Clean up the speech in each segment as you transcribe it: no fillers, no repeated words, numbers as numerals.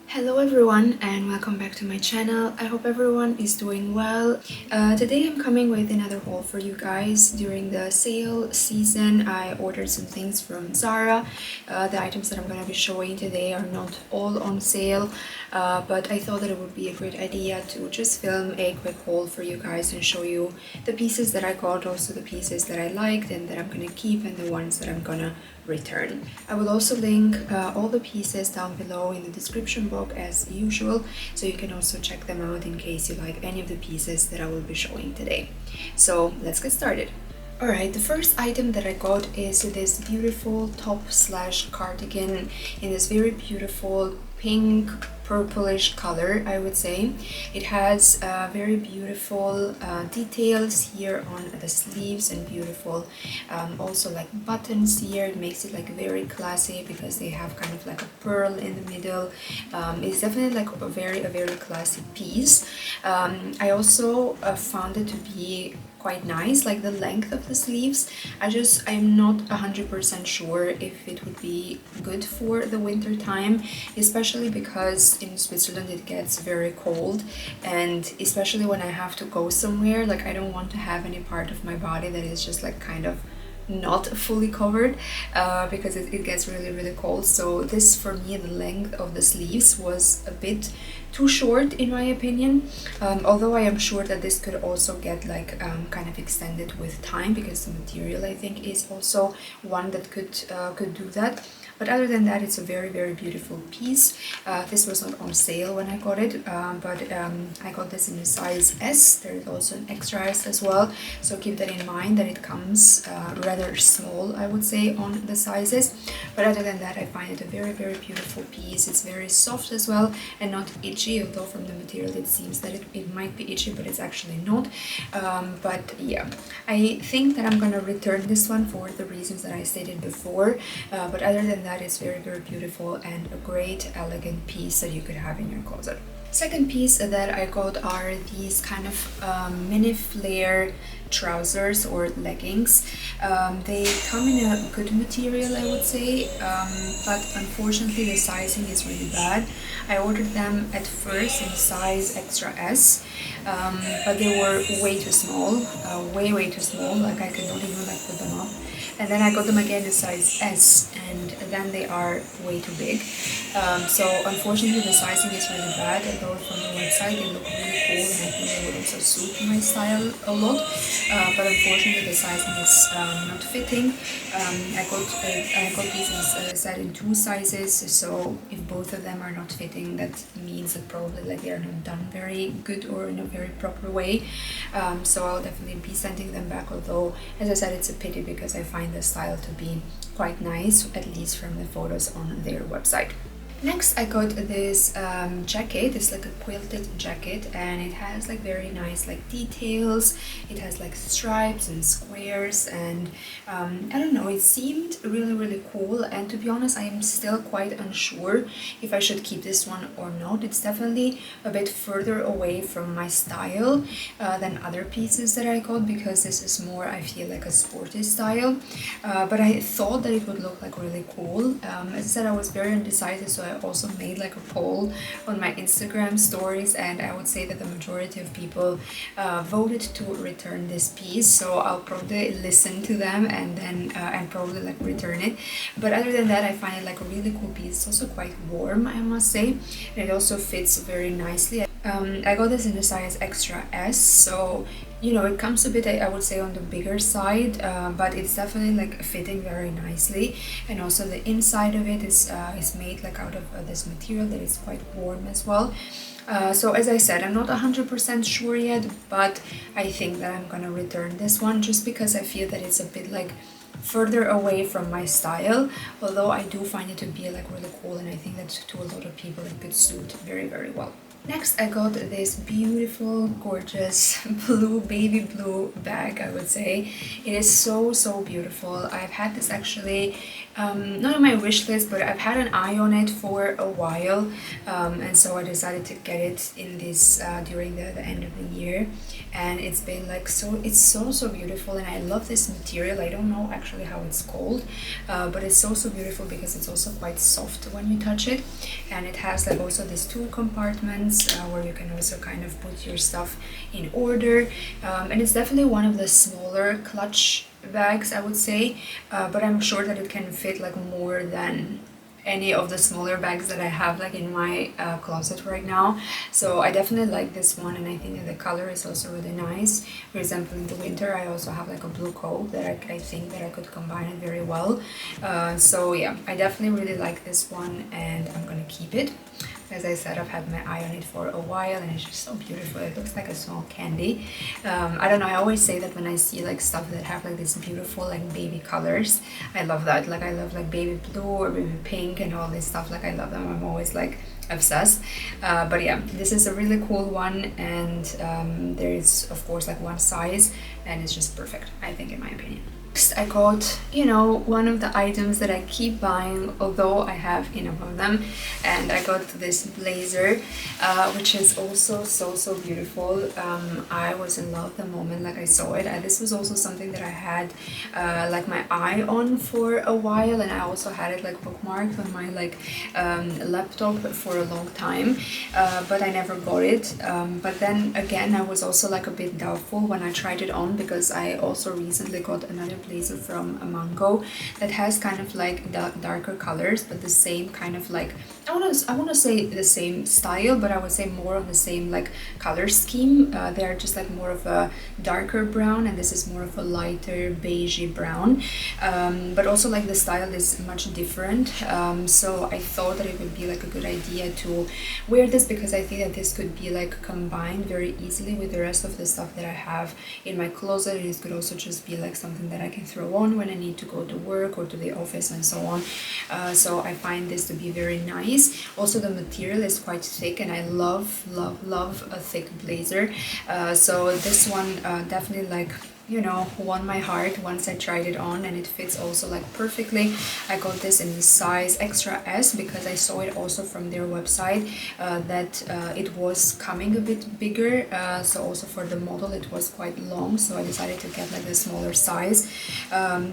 Hello everyone and welcome back to my channel. I hope everyone is doing well. Today I'm coming with another haul for you guys. During the sale season I ordered some things from ZARA. The items that I'm going to be showing today are not all on sale, but I thought that it would be a great idea to just film a quick haul for you guys and show you the pieces that I got, also the pieces that I liked and that I'm going to keep, and the ones that I'm going to return. I will also link all the pieces down below in the description box as usual, so you can also check them out in case you like any of the pieces that I will be showing today. So let's get started. Alright, the first item that I got is this beautiful top slash cardigan in this very beautiful pink purplish color, I would say. It has very beautiful details here on the sleeves and beautiful also like buttons here. It makes it like very classy because they have kind of like a pearl in the middle. It's definitely like a very classy piece. I also found it to be quite nice, like the length of the sleeves. I'm not 100% sure if it would be good for the winter time, especially because in Switzerland it gets very cold, and especially when I have to go somewhere, like I don't want to have any part of my body that is just like kind of not fully covered because it gets really cold. So this, for me, the length of the sleeves was a bit too short in my opinion, although I am sure that this could also get like kind of extended with time, because the material I think is also one that could do that. But other than that, it's a very beautiful piece. This was not on sale when I got it, but I got this in a size S. There is also an extra S as well, so keep that in mind that it comes rather small, I would say, on the sizes. But other than that, I find it a very beautiful piece. It's very soft as well and not itchy, although from the material it seems that it might be itchy, but it's actually not. But yeah, I think that I'm gonna return this one for the reasons that I stated before, but other than that, it's very beautiful and a great elegant piece that you could have in your closet. Second piece that I got are these kind of mini flare trousers or leggings. They come in a good material, I would say, but unfortunately the sizing is really bad. I ordered them at first in size extra S, but they were way too small, way too small, like I could not even like put them up. And then I got them again in size S, and then they are way too big. So unfortunately the sizing is really bad, although from the website they look really cool and I think they would also suit my style a lot. But unfortunately the sizing is not fitting. I got these, as I said, in two sizes, so if both of them are not fitting, that means that probably like they are not done very good or in a very proper way. So I'll definitely be sending them back, although as I said, it's a pity because I find the style to be quite nice, at least from the photos on their website. Next I got this jacket. It's like a quilted jacket and it has like very nice like details. It has like stripes and squares and I don't know, it seemed really cool, and to be honest I am still quite unsure if I should keep this one or not. It's definitely a bit further away from my style than other pieces that I got, because this is more, I feel, like a sporty style, but I thought that it would look like really cool. As I said, I was very undecided, so I also made like a poll on my Instagram stories, and I would say that the majority of people voted to return this piece, so I'll probably listen to them and then and probably like return it. But other than that, I find it like a really cool piece. It's also quite warm, I must say, and it also fits very nicely. I got this in the size extra S, so you know, it comes a bit, I would say, on the bigger side, but it's definitely like fitting very nicely. And also the inside of it is made like out of this material that is quite warm as well. So as I said, I'm not 100% sure yet, but I think that I'm gonna return this one just because I feel that it's a bit like further away from my style, although I do find it to be like really cool, and I think that to a lot of people it could suit very well. Next, I got this beautiful, gorgeous blue, baby blue bag, I would say. It is so beautiful. I've had this actually, not on my wish list, but I've had an eye on it for a while. And so I decided to get it in this during the end of the year. And it's been like it's so beautiful, and I love this material. I don't know actually how it's called, but it's so beautiful because it's also quite soft when you touch it. And it has like also these two compartments where you can also kind of put your stuff in order, and it's definitely one of the smaller clutch bags, I would say, but I'm sure that it can fit like more than any of the smaller bags that I have like in my closet right now. So I definitely like this one, and I think that the color is also really nice. For example, in the winter I also have like a blue coat that I think that I could combine it very well. So yeah, I definitely really like this one, and I'm gonna keep it. As I said, I've had my eye on it for a while, and it's just so beautiful. It looks like a small candy. I don't know, I always say that when I see like stuff that have like this beautiful like baby colors, I love that. Like I love like baby blue or baby pink and all this stuff. Like I love them. I'm always like obsessed. But yeah, this is a really cool one, and there is of course like one size, and it's just perfect, I think, in my opinion. I got, you know, one of the items that I keep buying, although I have enough of them, and I got this blazer, which is also so beautiful. I was in love the moment like I saw it, and this was also something that I had like my eye on for a while, and I also had it like bookmarked on my like laptop for a long time, but I never got it. But then again, I was also like a bit doubtful when I tried it on, because I also recently got another blazer from a Mango that has kind of like darker colors, but the same kind of like, I want to say the same style, but I would say more of the same like color scheme. They are just like more of a darker brown, and this is more of a lighter beigey brown, but also like the style is much different. So I thought that it would be like a good idea to wear this, because I think that this could be like combined very easily with the rest of the stuff that I have in my closet. It could also just be like something that I can throw on when I need to go to work or to the office and so on. So I find this to be very nice. Also, the material is quite thick, and I love a thick blazer. So this one definitely like, you know, won my heart once I tried it on, and it fits also like perfectly. I got this in the size extra S because I saw it also from their website that it was coming a bit bigger, so also for the model it was quite long, so I decided to get like the smaller size.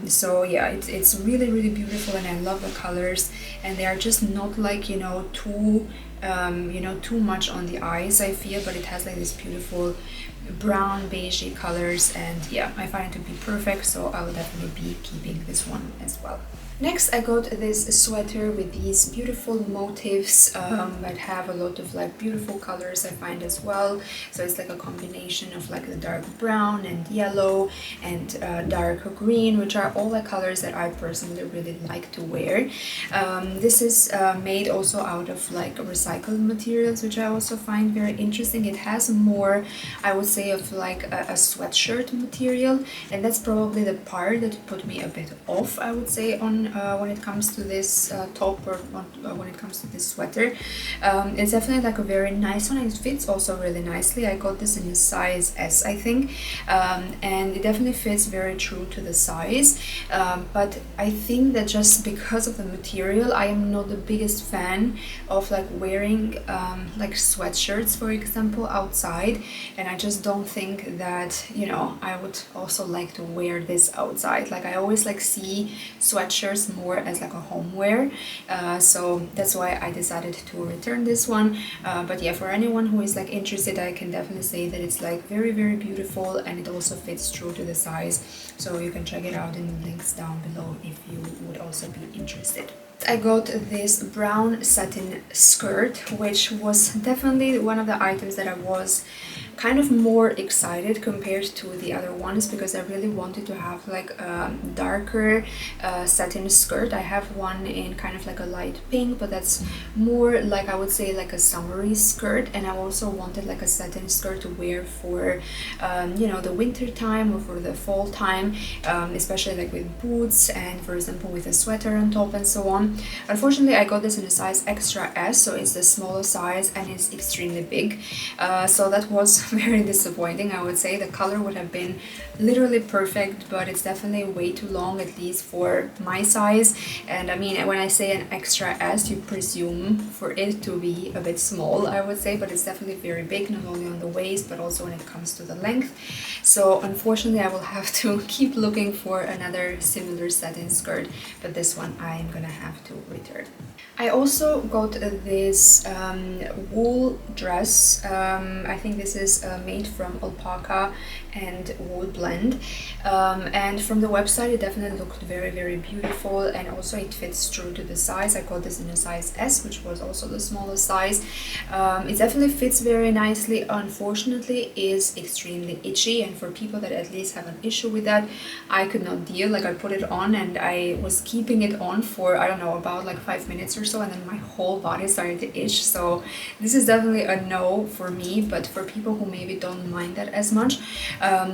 So yeah, it's really beautiful, and I love the colors, and they are just not like, you know, too too much on the eyes, I feel, but it has like this beautiful brown beigey colors, and yeah, I find it to be perfect, so I will definitely be keeping this one as well. Next, I got this sweater with these beautiful motifs that have a lot of like beautiful colors, I find, as well. So it's like a combination of like the dark brown and yellow and dark green, which are all the colors that I personally really like to wear. This is made also out of like recycled materials, which I also find very interesting. It has more, I would say, of like a sweatshirt material, and that's probably the part that put me a bit off, I would say, on when it comes to this top, or when it comes to this sweater. It's definitely like a very nice one, and it fits also really nicely. I got this in a size S, I think, and it definitely fits very true to the size, but I think that just because of the material, I am not the biggest fan of like wearing like sweatshirts, for example, outside, and I just don't think that, you know, I would also like to wear this outside. Like I always like see sweatshirts more as like a homeware, so that's why I decided to return this one. But yeah, for anyone who is like interested, I can definitely say that it's like very beautiful, and it also fits true to the size, so you can check it out in the links down below if you would also be interested. I got this brown satin skirt, which was definitely one of the items that I was kind of more excited compared to the other ones because I really wanted to have like a darker satin skirt. I have one in kind of like a light pink, but that's more like, I would say, like a summery skirt, and I also wanted like a satin skirt to wear for you know, the winter time or for the fall time, especially like with boots and for example with a sweater on top and so on. Unfortunately, I got this in a size extra S, so it's the smaller size and it's extremely big, so that was very disappointing. I would say the color would have been literally perfect, but it's definitely way too long, at least for my size. And I mean, when I say an extra S, you presume for it to be a bit small, I would say, but it's definitely very big, not only on the waist but also when it comes to the length. So unfortunately I will have to keep looking for another similar satin skirt, but this one I am gonna have to return. I also got this wool dress. I think this is made from alpaca and wool blend, and from the website it definitely looked very beautiful, and also it fits true to the size. I got this in a size S, which was also the smallest size. It definitely fits very nicely. Unfortunately, is extremely itchy, and for people that at least have an issue with that, I could not deal. Like, I put it on and I was keeping it on for, I don't know, about like 5 minutes or so, and then my whole body started to itch. So this is definitely a no for me, but for people who maybe don't mind that as much,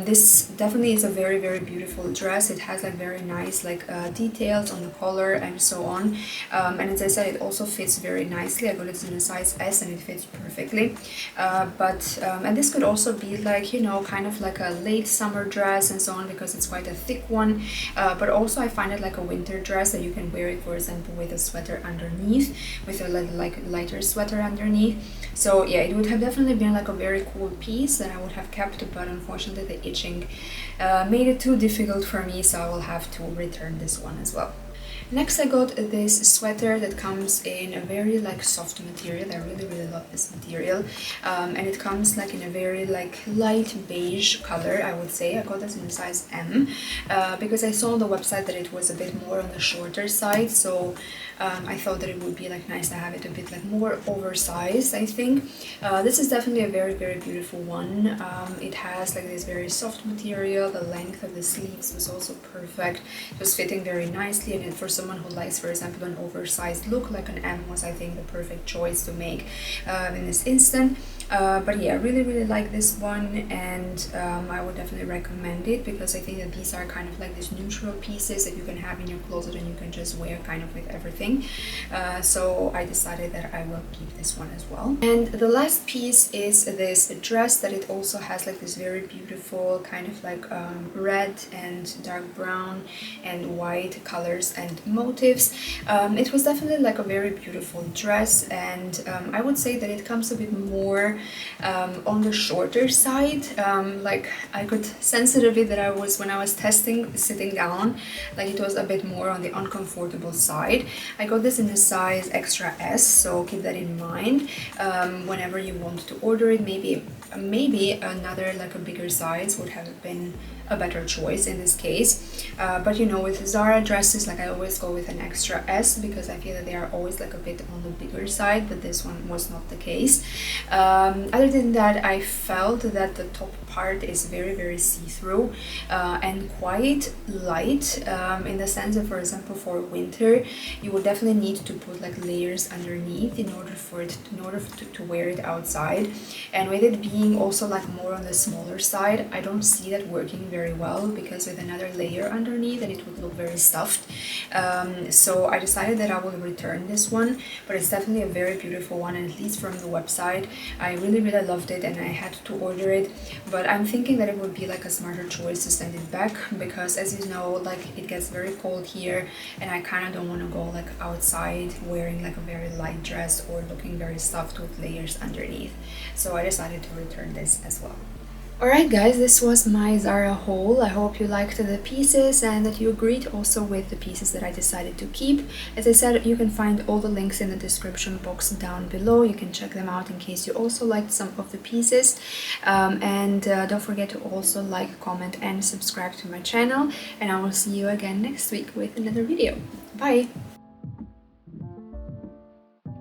this definitely is a very beautiful dress. It has like very nice like details on the collar and so on, and as I said, it also fits very nicely. I got it in a size S and it fits perfectly, and this could also be like, you know, kind of like a late summer dress and so on, because it's quite a thick one, but also I find it like a winter dress that you can wear it, for example, with a sweater underneath, with a like lighter sweater underneath. So yeah, it would have definitely been like a very cool piece that I would have kept, but unfortunately the itching made it too difficult for me, so I will have to return this one as well. Next, I got this sweater that comes in a very like soft material. I really love this material, and it comes like in a very like light beige color, I would say. I got this in a size M, because I saw on the website that it was a bit more on the shorter side, so I thought that it would be like nice to have it a bit like more oversized, I think. This is definitely a very beautiful one. It has like this very soft material. The length of the sleeves was also perfect. It was fitting very nicely, and for someone who likes, for example, an oversized look, like an M was, I think, the perfect choice to make in this instant. But yeah, I really like this one, and I would definitely recommend it, because I think that these are kind of like these neutral pieces that you can have in your closet and you can just wear kind of with everything. So I decided that I will keep this one as well. And the last piece is this dress that it also has like this very beautiful kind of like red and dark brown and white colors and motifs. It was definitely like a very beautiful dress, and I would say that it comes a bit more on the shorter side. Like, I could sense it a bit that I was, when I was testing sitting down, like it was a bit more on the uncomfortable side. I got this in a size extra S, so keep that in mind whenever you want to order it. Maybe another like a bigger size would have been a better choice in this case, but you know, with Zara dresses, like I always go with an extra S, because I feel that they are always like a bit on the bigger side, but this one was not the case. Other than that, I felt that the top part is very see-through and quite light, in the sense that, for example, for winter you would definitely need to put like layers underneath in order to wear it outside, and with it being also like more on the smaller side, I don't see that working very well, because with another layer underneath that it would look very stuffed. So I decided that I will return this one, but it's definitely a very beautiful one, and at least from the website I really loved it, and I had to order it. But I'm thinking that it would be like a smarter choice to send it back, because as you know, like it gets very cold here, and I kind of don't want to go like outside wearing like a very light dress or looking very stuffed with layers underneath. So I decided to return this as well. Alright guys, this was my Zara haul. I hope you liked the pieces and that you agreed also with the pieces that I decided to keep. As I said, you can find all the links in the description box down below. You can check them out in case you also liked some of the pieces. And don't forget to also like, comment and subscribe to my channel. And I will see you again next week with another video. Bye!